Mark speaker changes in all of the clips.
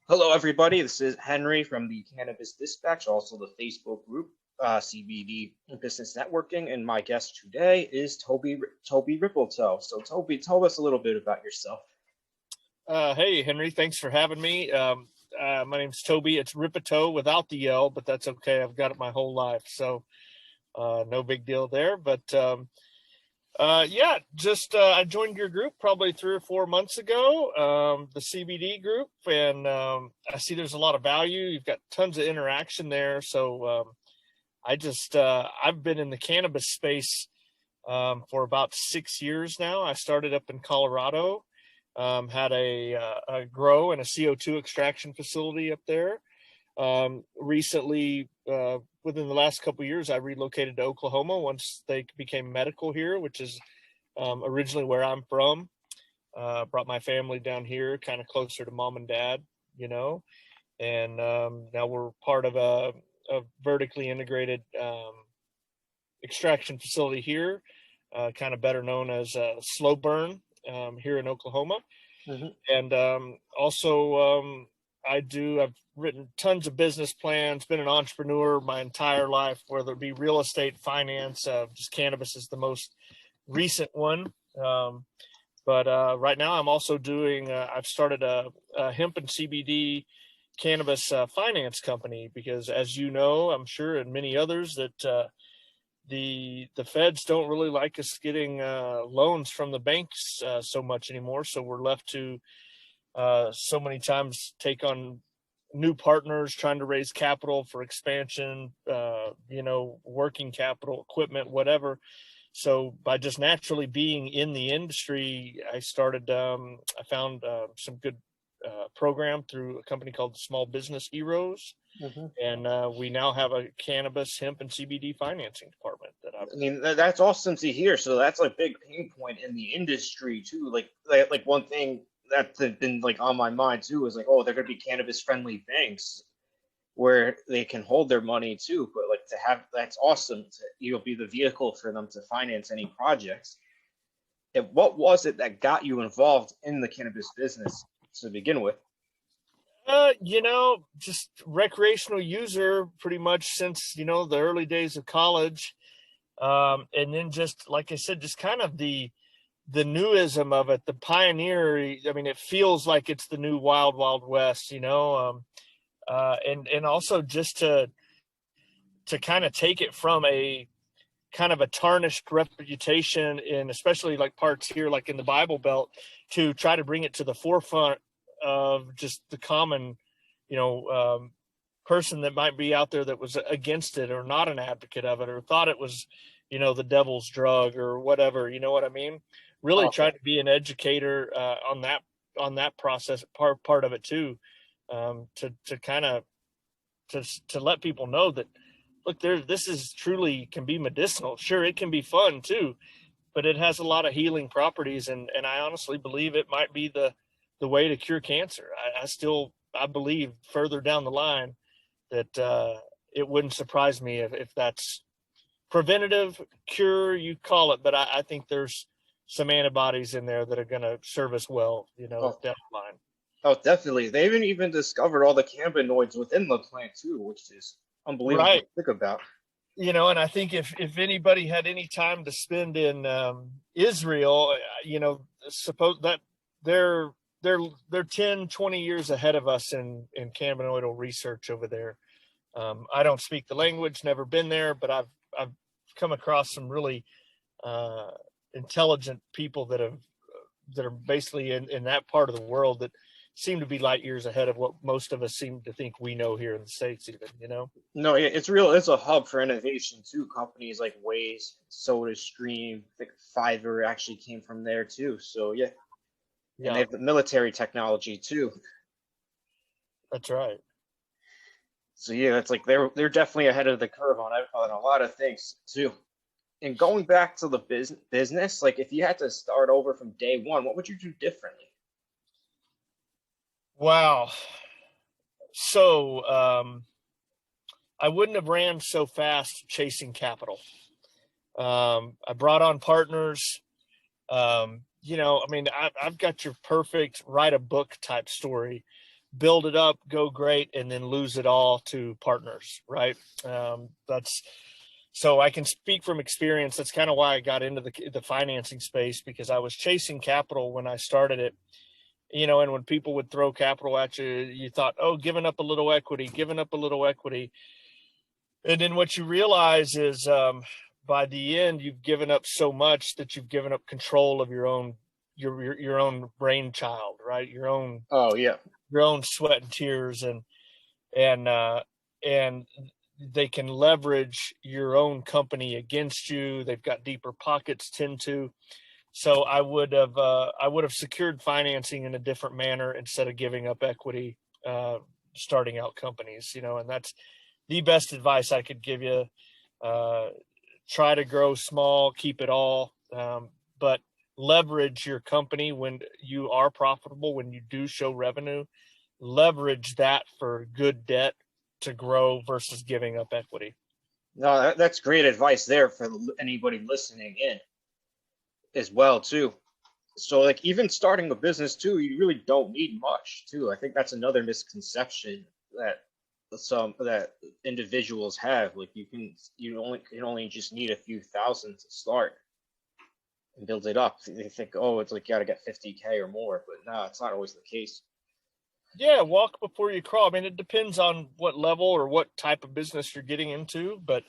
Speaker 1: Hello, everybody. This is Henry from the CannaBiz Dispatch, also the Facebook group, CBD Business Networking, and my guest today is Toby Rippetoe. So, Toby, tell us a little bit about yourself.
Speaker 2: Hey, Henry, thanks for having me. My name's Toby. It's Rippetoe without the L, but that's okay. I've got it my whole life, so no big deal there. But I joined your group probably 3 or 4 months ago, the CBD group, and I see there's a lot of value. You've got tons of interaction there, so I've been in the cannabis space for about 6 years now. I started up in Colorado. Had a grow and a CO2 extraction facility up there. Recently, within the last couple of years, I relocated to Oklahoma once they became medical here, which is originally where I'm from. Brought my family down here, kind of closer to mom and dad, and now we're part of a vertically integrated extraction facility here, kind of better known as Slow Burn. Here in Oklahoma.
Speaker 1: Mm-hmm.
Speaker 2: And I've written tons of business plans, been an entrepreneur my entire life, whether it be real estate, finance, just cannabis is the most recent one. But right now I'm also I've started a hemp and CBD cannabis finance company because, as you know, I'm sure, and many others, that the feds don't really like us getting loans from the banks so much anymore. So we're left to so many times take on new partners, trying to raise capital for expansion, working capital, equipment, whatever. So by just naturally being in the industry, I found some good program through a company called the Small Business Heroes. Mm-hmm. And we now have a cannabis, hemp, and CBD financing department
Speaker 1: that's awesome to hear. So that's a big pain point in the industry too. Like one thing that's been like on my mind too is like, oh, they're gonna be cannabis friendly banks where they can hold their money too. But like that's awesome. You'll be the vehicle for them to finance any projects. And what was it that got you involved in the cannabis business to begin with?
Speaker 2: Just recreational user pretty much since, the early days of college. And then just, like I said, just kind of the newism of it, the pioneer. I mean, it feels like it's the new wild, wild west, and also just to kind of take it from a kind of a tarnished reputation in, especially like parts here, like in the Bible Belt, to try to bring it to the forefront of just the common, person that might be out there that was against it or not an advocate of it or thought it was, the devil's drug or whatever, you know what I mean? Really try to be an educator on that process, part of it too, to kind of to let people know that, look, this is truly can be medicinal. Sure, it can be fun too, but it has a lot of healing properties, and I honestly believe it might be the way to cure cancer. I believe further down the line that it wouldn't surprise me if that's preventative cure, you call it, but I think there's some antibodies in there that are going to serve us well, down the line.
Speaker 1: Oh, definitely. They haven't even discovered all the cannabinoids within the plant too, which is unbelievable to think about.
Speaker 2: And I think if anybody had any time to spend in Israel, suppose that they're 10, 20 years ahead of us in cannabinoidal research over there. I don't speak the language, never been there, but I've come across some really intelligent people that are basically in that part of the world that seem to be light years ahead of what most of us seem to think we know here in the States even,
Speaker 1: No, it's real. It's a hub for innovation too. Companies like Waze, SodaStream, I think Fiverr actually came from there too. So yeah. And they have the military technology too.
Speaker 2: That's right.
Speaker 1: So yeah, it's like they're definitely ahead of the curve on a lot of things too. And going back to the business, like if you had to start over from day one, what would you do differently?
Speaker 2: Wow. So I wouldn't have ran so fast chasing capital. I brought on partners. I've got your perfect write a book type story, build it up, go great, and then lose it all to partners, right? So I can speak from experience. That's kind of why I got into the financing space, because I was chasing capital when I started it. And when people would throw capital at you, you thought, oh, giving up a little equity. And then what you realize is by the end, you've given up so much that you've given up control of your own brainchild, right? Your own sweat and tears, and they can leverage your own company against you. They've got deeper pockets, tend to. So I would have secured financing in a different manner instead of giving up equity, starting out companies, and that's the best advice I could give you. Try to grow small, keep it all, but leverage your company when you are profitable, when you do show revenue, leverage that for good debt to grow versus giving up equity.
Speaker 1: No, that's great advice there for anybody listening in as well too. So like even starting a business too, you really don't need much too. I think that's another misconception that that individuals have. Like you can only just need a few thousand to start and build it up. They think, oh, it's like you got to get 50K or more, but no, it's not always the case.
Speaker 2: Yeah, walk before you crawl. I mean, it depends on what level or what type of business you're getting into, but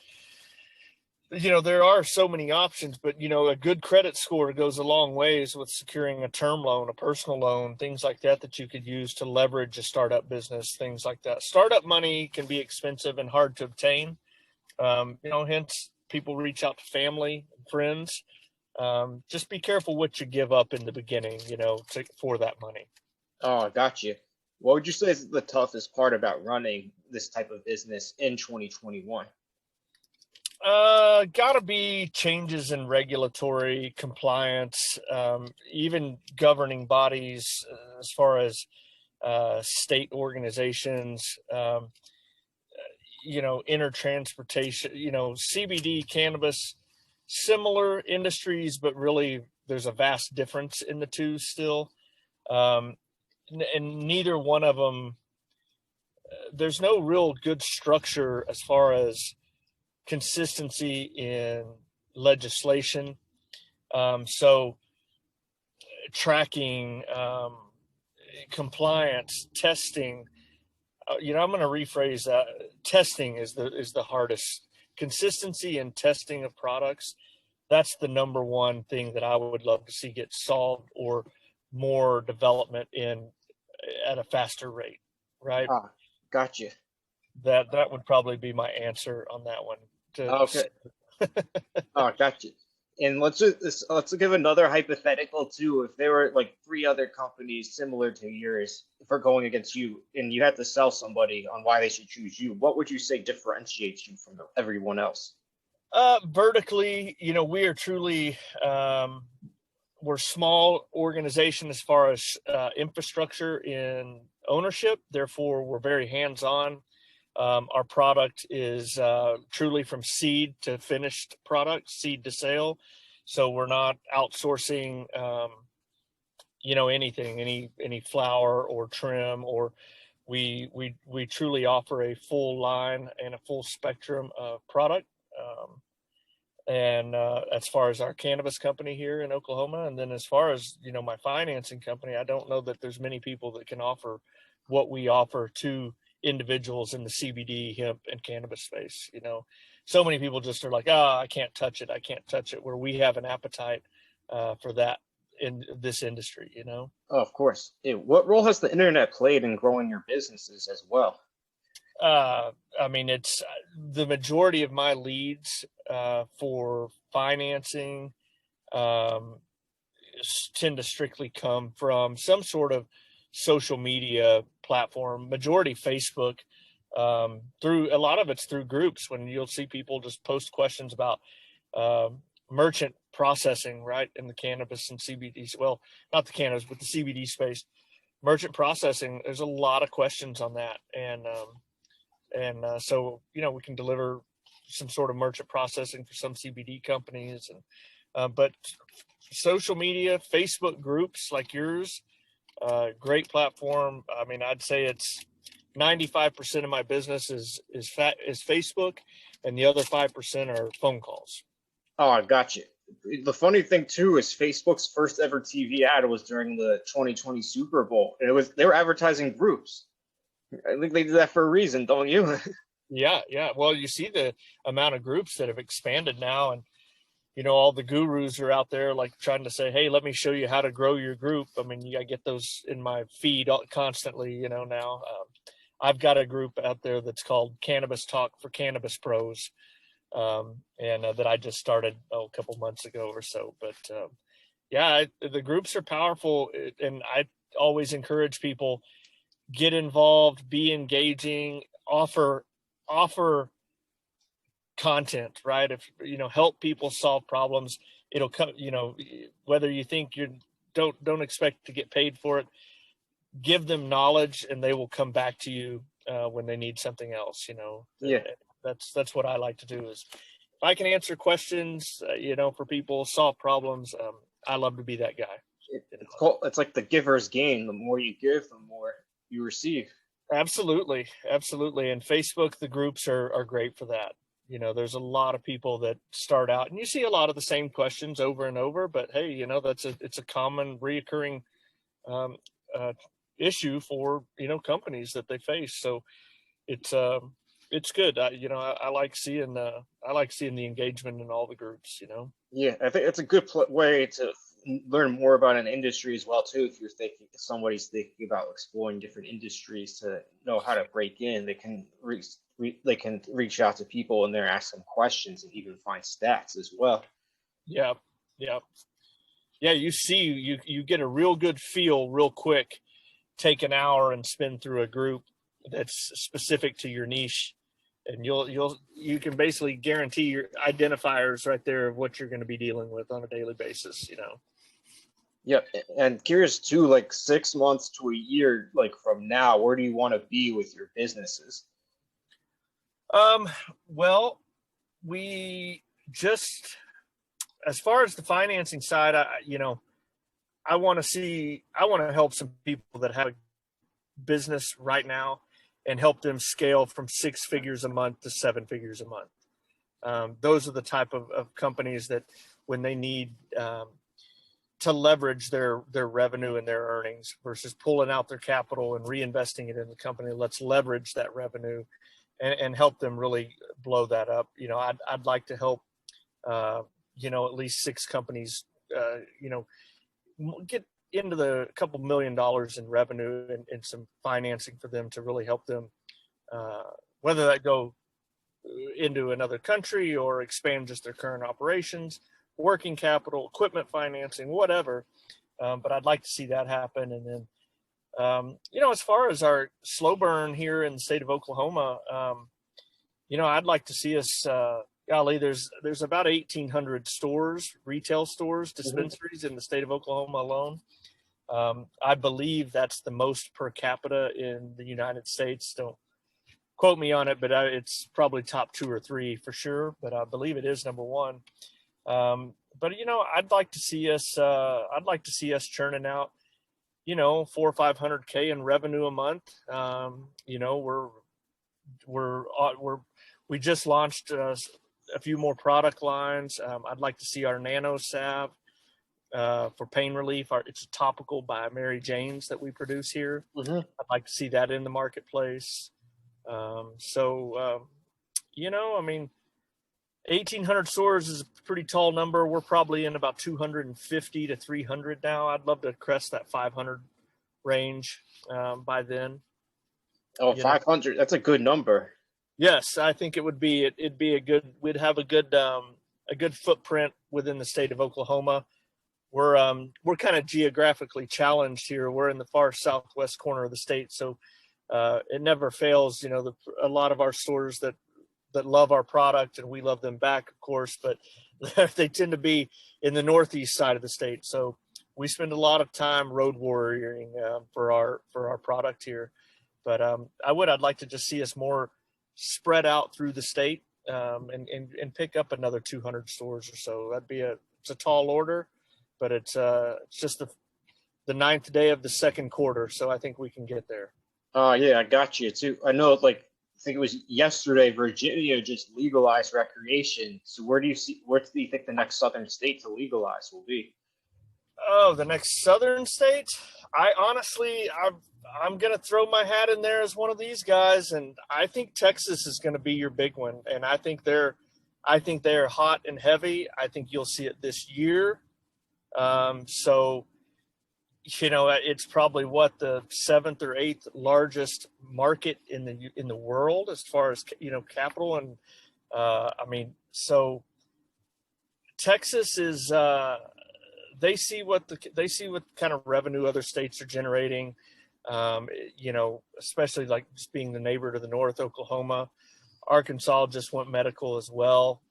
Speaker 2: there are so many options, but a good credit score goes a long ways with securing a term loan, a personal loan, things like that you could use to leverage a startup business, things like that. Startup money can be expensive and hard to obtain. Hence people reach out to family and friends. Just be careful what you give up in the beginning, for that money.
Speaker 1: Oh, I got you. What would you say is the toughest part about running this type of business in 2021?
Speaker 2: Gotta be changes in regulatory compliance, even governing bodies, as far as state organizations, intertransportation, CBD, cannabis, similar industries, but really there's a vast difference in the two still. And neither one of them, there's no real good structure as far as consistency in legislation. So tracking, compliance, testing, I'm going to rephrase that. Testing is the hardest. Consistency in testing of products, that's the number one thing that I would love to see get solved, or more development in at a faster rate, right?
Speaker 1: Gotcha.
Speaker 2: That would probably be my answer on that one.
Speaker 1: Okay. Gotcha. And let's give another hypothetical too. If there were like 3 other companies similar to yours for going against you, and you had to sell somebody on why they should choose you, what would you say differentiates you from everyone else?
Speaker 2: Vertically, we are truly, we're small organization as far as infrastructure in ownership. Therefore, we're very hands-on. Our product is truly from seed to finished product, seed to sale. So we're not outsourcing, anything, any flower or trim, or we truly offer a full line and a full spectrum of product. And as far as our cannabis company here in Oklahoma, and then as far as, my financing company, I don't know that there's many people that can offer what we offer to individuals in the CBD, hemp, and cannabis space. So many people just are like, I can't touch it, where we have an appetite for that in this industry.
Speaker 1: Oh, of course. What role has the internet played in growing your businesses as well?
Speaker 2: It's the majority of my leads for financing tend to strictly come from some sort of social media platform, majority Facebook, through a lot of it's through groups, when you'll see people just post questions about merchant processing, right, in the cannabis and CBD, well, not the cannabis, but the CBD space. Merchant processing, there's a lot of questions on that, and so we can deliver some sort of merchant processing for some CBD companies, and but social media, Facebook groups like yours, Great platform. I mean, I'd say it's 95% of my business is Facebook, and the other 5% are phone calls.
Speaker 1: Oh, I got you. The funny thing too is Facebook's first ever TV ad was during the 2020 Super Bowl. And they were advertising groups. I think they did that for a reason, don't you?
Speaker 2: Yeah, yeah. Well, you see the amount of groups that have expanded now, and all the gurus are out there like trying to say, "Hey, let me show you how to grow your group." I mean, I get those in my feed constantly. Now I've got a group out there that's called Cannabis Talk for Cannabis Pros, and that I just started a couple months ago or so. But yeah, the groups are powerful, and I always encourage people, get involved, be engaging, offer content, right? If help people solve problems, it'll come. Whether you think you don't expect to get paid for it, give them knowledge, and they will come back to you when they need something else.
Speaker 1: Yeah.
Speaker 2: That's what I like to do. Is if I can answer questions, for people, solve problems, I love to be that guy.
Speaker 1: It's like the giver's gain. The more you give, the more you receive.
Speaker 2: Absolutely. And Facebook, the groups are great for that. There's a lot of people that start out, and you see a lot of the same questions over and over, but hey, it's a common reoccurring issue for, companies that they face. So it's good. I like seeing the engagement in all the groups,
Speaker 1: Yeah, I think it's a good way to learn more about an industry as well too. If somebody's thinking about exploring different industries to know how to break in, they can reach out to people in there, ask them questions, and even find stats as well.
Speaker 2: Yeah. You get a real good feel real quick. Take an hour and spin through a group that's specific to your niche, and you can basically guarantee your identifiers right there of what you're going to be dealing with on a daily basis.
Speaker 1: Yeah, and curious too, like 6 months to a year, like from now, where do you want to be with your businesses?
Speaker 2: Well, we just, as far as the financing side, I want to help some people that have a business right now and help them scale from 6 figures a month to 7 figures a month. Those are the type of companies that when they need to leverage their revenue and their earnings versus pulling out their capital and reinvesting it in the company, let's leverage that revenue and help them really blow that up. I'd like to help, at least 6 companies, get into the couple $1 million in revenue and some financing for them to really help them, whether that go into another country or expand just their current operations, working capital, equipment financing, whatever. But I'd like to see that happen. And then, as far as our slow burn here in the state of Oklahoma, I'd like to see us, there's about 1,800 stores, retail stores, dispensaries in the state of Oklahoma alone. I believe that's the most per capita in the United States. Don't quote me on it, but it's probably top 2 or 3 for sure. But I believe it is number 1. But I'd like to see us churning out, 400 or 500K in revenue a month. We just launched a few more product lines. I'd like to see our Nano Salve for pain relief. It's a topical by Mary Jane's that we produce here. I'd like to see that in the marketplace. 1,800 stores is a pretty tall number. We're probably in about 250 to 300 now. I'd love to crest that 500 range by then.
Speaker 1: Oh, 500. That's a good number.
Speaker 2: Yes, I think it would be. It'd be we'd have a good footprint within the state of Oklahoma. We're kind of geographically challenged here. We're in the far southwest corner of the state, so it never fails. A lot of our stores that love our product, and we love them back, of course, but they tend to be in the northeast side of the state. So we spend a lot of time road warrioring for our product here. But I'd like to just see us more spread out through the state and pick up another 200 stores or so. It's a tall order, but it's just the 9th day of the second quarter. So I think we can get there.
Speaker 1: Yeah, I got you too. I know, like, I think it was yesterday, Virginia just legalized recreation. So where do you think the next southern state to legalize will be?
Speaker 2: Oh, the next southern state? I honestly, I'm going to throw my hat in there as one of these guys, and I think Texas is going to be your big one. And I think they're hot and heavy. I think you'll see it this year. So, it's probably the 7th or 8th largest market in the world as far as capital, and so Texas is. They see what kind of revenue other states are generating, especially like just being the neighbor to the north, Oklahoma. Arkansas just went medical as well.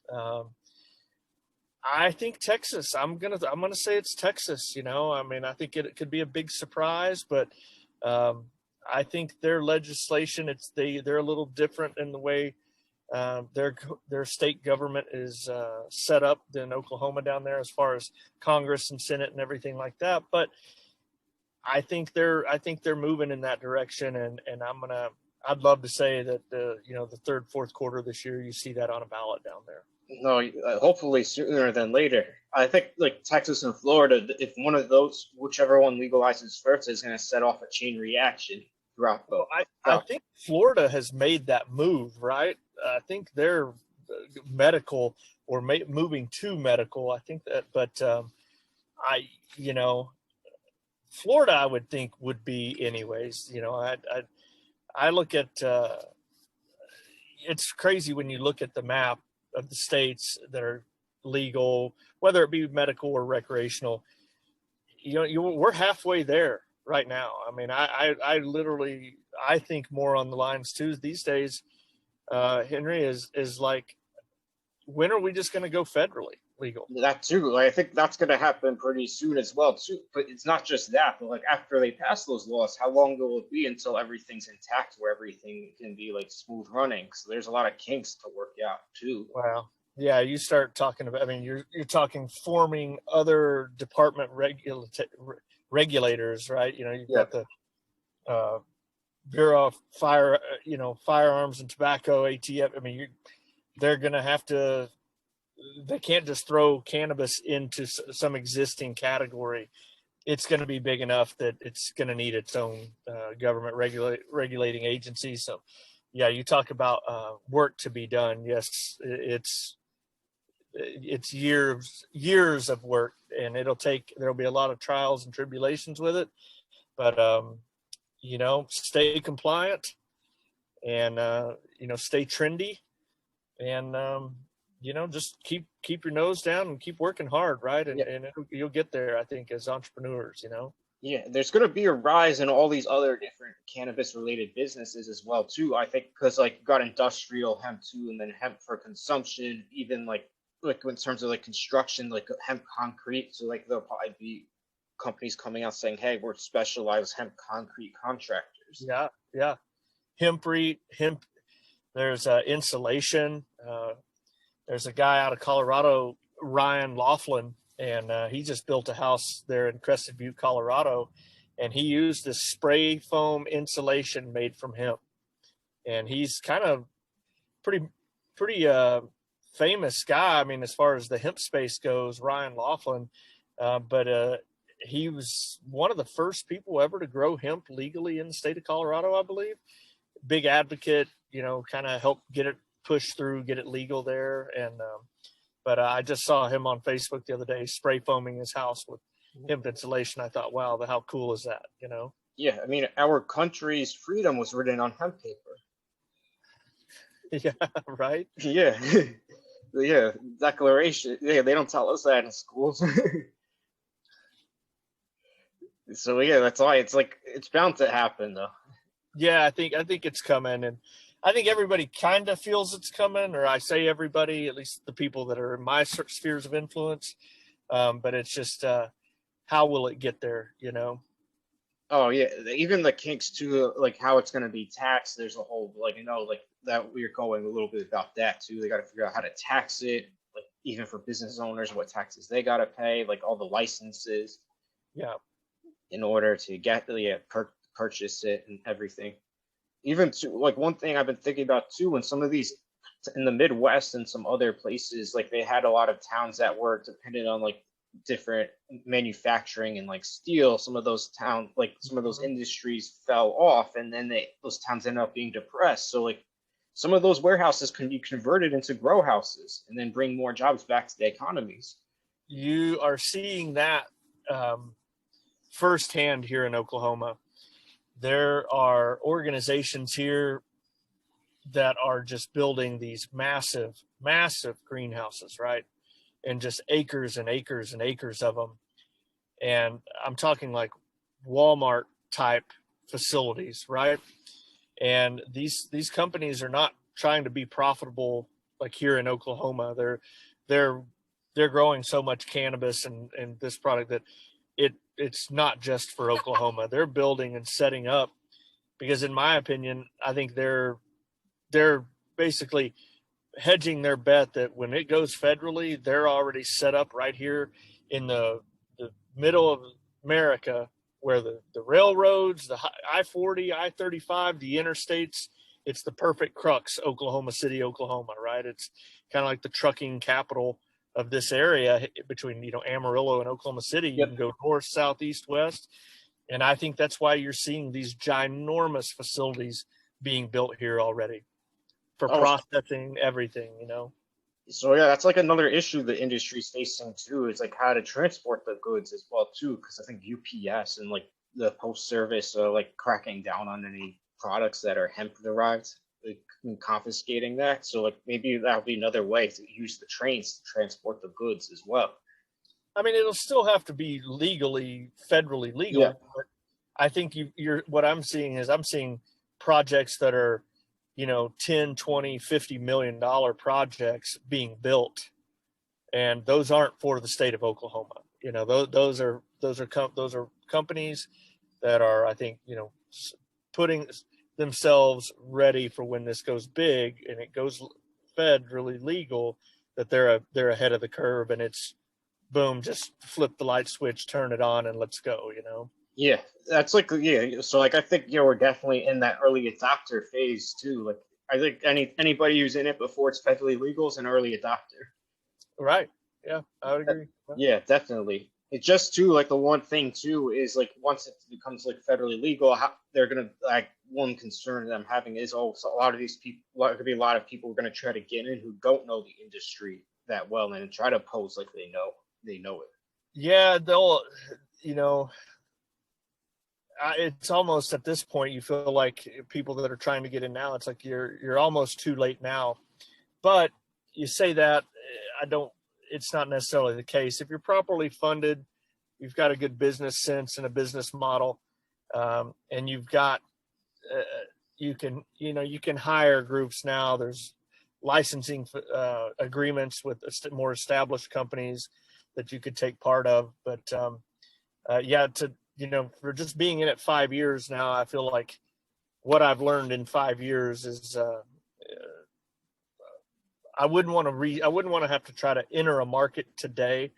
Speaker 2: I think Texas. I'm gonna say it's Texas. I think it could be a big surprise, but I think their legislation they're a little different in the way their state government is set up than Oklahoma down there, as far as Congress and Senate and everything like that. But I think they're moving in that direction, and I'd love to say that the 3rd, 4th quarter this year you see that on a ballot down there.
Speaker 1: No, hopefully sooner than later. I think like Texas and Florida, if one of those, whichever one legalizes first, is going to set off a chain reaction throughout the.
Speaker 2: I think Florida has made that move, right? I think they're medical or moving to medical. I think that, but Florida, I would think would be anyways. I look at it's crazy when you look at the map of the states that are legal, whether it be medical or recreational. We're halfway there right now. I mean, I literally think more on the lines too these days. Henry is like, when are we just going to go federally legal?
Speaker 1: That too. I think that's going to happen pretty soon as well too. But it's not just that, but like after they pass those laws, how long will it be until everything's intact, where everything can be like smooth running? So there's a lot of kinks to work out too.
Speaker 2: Wow. Yeah, you start talking about. I mean, you're talking forming other department regulators, right? You've got the Bureau of Firearms and Tobacco, ATF. I mean, they're going to have to. They can't just throw cannabis into some existing category. It's going to be big enough that it's going to need its own government regulating agency. So, yeah, you talk about work to be done. Yes, it's years of work, and there'll be a lot of trials and tribulations with it, but stay compliant and stay trendy, and just keep your nose down and keep working hard, right? And, and you'll get there, I think, as entrepreneurs.
Speaker 1: Yeah, there's going to be a rise in all these other different cannabis related businesses as well too. I think because like you got industrial hemp too, and then hemp for consumption, even like in terms of like construction, like hemp concrete. So like there'll probably be companies coming out saying, "Hey, we're specialized hemp concrete contractors."
Speaker 2: Yeah. Hemp. There's insulation. There's a guy out of Colorado, Ryan Laughlin, and he just built a house there in Crested Butte, Colorado, and he used this spray foam insulation made from hemp. And he's kind of pretty famous guy. I mean, as far as the hemp space goes, Ryan Laughlin, but he was one of the first people ever to grow hemp legally in the state of Colorado, I believe. Big advocate, kind of helped get it pushed through, get it legal there. And but I just saw him on Facebook the other day spray foaming his house with hemp insulation. I thought, wow, how cool is that?
Speaker 1: Yeah, I mean, our country's freedom was written on hemp paper.
Speaker 2: Yeah, right.
Speaker 1: Yeah. Yeah, declaration. Yeah, they don't tell us that in schools. So yeah, that's why it's like it's bound to happen though.
Speaker 2: Yeah, I think it's coming, and I think everybody kind of feels it's coming, or I say everybody, at least the people that are in my spheres of influence. But it's just how will it get there?
Speaker 1: Oh yeah, even the kinks too, like how it's going to be taxed. There's a whole like that we're going a little bit about that too. They got to figure out how to tax it, like even for business owners, what taxes they got to pay, like all the licenses.
Speaker 2: Yeah.
Speaker 1: in order to purchase it and everything. Even to, like, one thing I've been thinking about too, in some of these in the Midwest and some other places, like they had a lot of towns that were dependent on like different manufacturing and like steel. Some of those some of those industries fell off, and then those towns ended up being depressed. So like some of those warehouses can be converted into grow houses and then bring more jobs back to the economies.
Speaker 2: You are seeing that firsthand here in Oklahoma. There are organizations here that are just building these massive greenhouses, right? And just acres and acres and acres of them. And I'm talking like Walmart type facilities, right? And these companies are not trying to be profitable like here in Oklahoma. They're growing so much cannabis and this product that it's not just for Oklahoma. They're building and setting up because, in my opinion, I think they're basically hedging their bet that when it goes federally, they're already set up right here in the middle of America, where the railroads, the I-40, I-35, the interstates, it's the perfect crux, Oklahoma City, Oklahoma, right? It's kind of like the trucking capital of this area between, Amarillo and Oklahoma City. You can go north, south, east, west. And I think that's why you're seeing these ginormous facilities being built here already for processing everything,
Speaker 1: So yeah, that's like another issue the industry's facing too, is like how to transport the goods as well too, because I think UPS and like the post service are like cracking down on any products that are hemp derived, like confiscating that. So like maybe that'll be another way to use the trains to transport the goods as well.
Speaker 2: I mean, it'll still have to be federally legal.
Speaker 1: Yeah.
Speaker 2: But I think what I'm seeing projects that are, 10, 20, $50 million projects being built. And those aren't for the state of Oklahoma. Those are companies that are, I think, putting themselves ready for when this goes big and it goes federally legal, that they're ahead of the curve, and it's boom, just flip the light switch, turn it on, and let's go,
Speaker 1: Yeah, that's like, yeah. So like, I think, we're definitely in that early adopter phase too. Like, I think anybody who's in it before it's federally legal is an early adopter.
Speaker 2: Right. Yeah, I would agree.
Speaker 1: Yeah, definitely. It just too, like, the one thing too is like once it becomes like federally legal, they're gonna, like, one concern that I'm having is also a lot of these people, could be a lot of people are gonna try to get in who don't know the industry that well and try to pose like they know it.
Speaker 2: Yeah, they'll, it's almost at this point you feel like people that are trying to get in now, it's like you're almost too late now. But you say that, it's not necessarily the case. If you're properly funded, you've got a good business sense and a business model, and you've got you can hire groups now. There's licensing agreements with more established companies that you could take part of. But for just being in it 5 years now, I feel like what I've learned in 5 years is I wouldn't want to have to try to enter a market today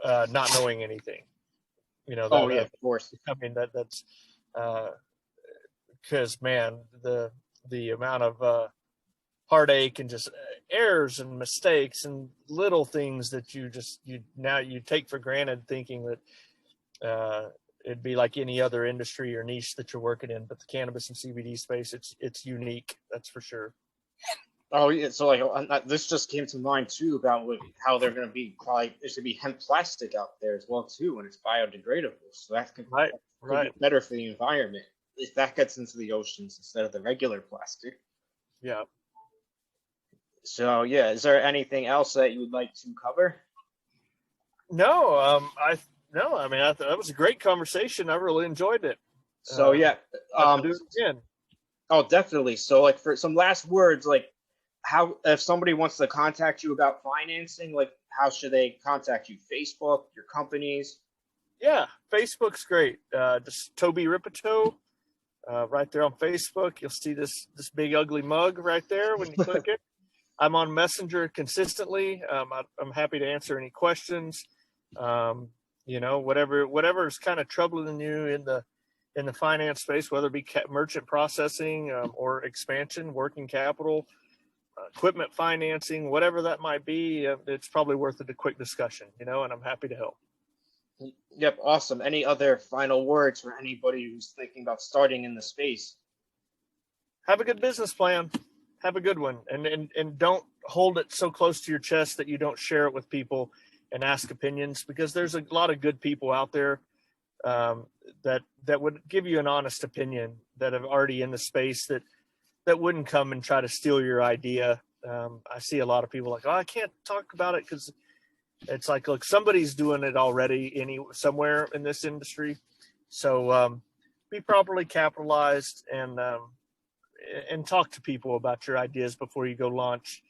Speaker 2: not knowing anything.
Speaker 1: Of course.
Speaker 2: I mean, that's because, man, the amount of heartache and just errors and mistakes and little things that you take for granted, thinking that it'd be like any other industry or niche that you're working in. But the cannabis and CBD space, it's unique. That's for sure.
Speaker 1: Oh yeah, so like this just came to mind too about how they're going to be there's going to be hemp plastic out there as well too, and it's biodegradable, so that could be better for the environment if that gets into the oceans instead of the regular plastic.
Speaker 2: Yeah.
Speaker 1: So yeah, is there anything else that you would like to cover?
Speaker 2: No, I mean, that was a great conversation. I really enjoyed it.
Speaker 1: So yeah,
Speaker 2: do it again.
Speaker 1: Oh, definitely. So like for some last words, like how, if somebody wants to contact you about financing, like how should they contact you? Facebook, your companies?
Speaker 2: Yeah, Facebook's great. Just Toby Rippetoe, right there on Facebook. You'll see this big ugly mug right there when you click it. I'm on Messenger consistently. I'm happy to answer any questions. whatever is kind of troubling you in the finance space, whether it be merchant processing or expansion, working capital, equipment financing, whatever that might be, it's probably worth a quick discussion, and I'm happy to help.
Speaker 1: Yep, awesome. Any other final words for anybody who's thinking about starting in the space?
Speaker 2: Have a good business plan. Have a good one, and don't hold it so close to your chest that you don't share it with people and ask opinions, because there's a lot of good people out there that would give you an honest opinion, that are already in the space, that wouldn't come and try to steal your idea. I see a lot of people like, oh, I can't talk about it because it's like, look, somebody's doing it already somewhere in this industry. So be properly capitalized and talk to people about your ideas before you go launch,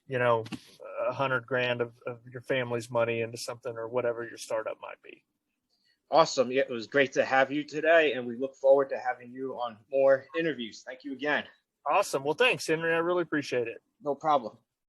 Speaker 2: $100,000 of your family's money into something or whatever your startup might be.
Speaker 1: Awesome. Yeah, it was great to have you today, and we look forward to having you on more interviews. Thank you again.
Speaker 2: Awesome. Well, thanks, Henry. I really appreciate it.
Speaker 1: No problem.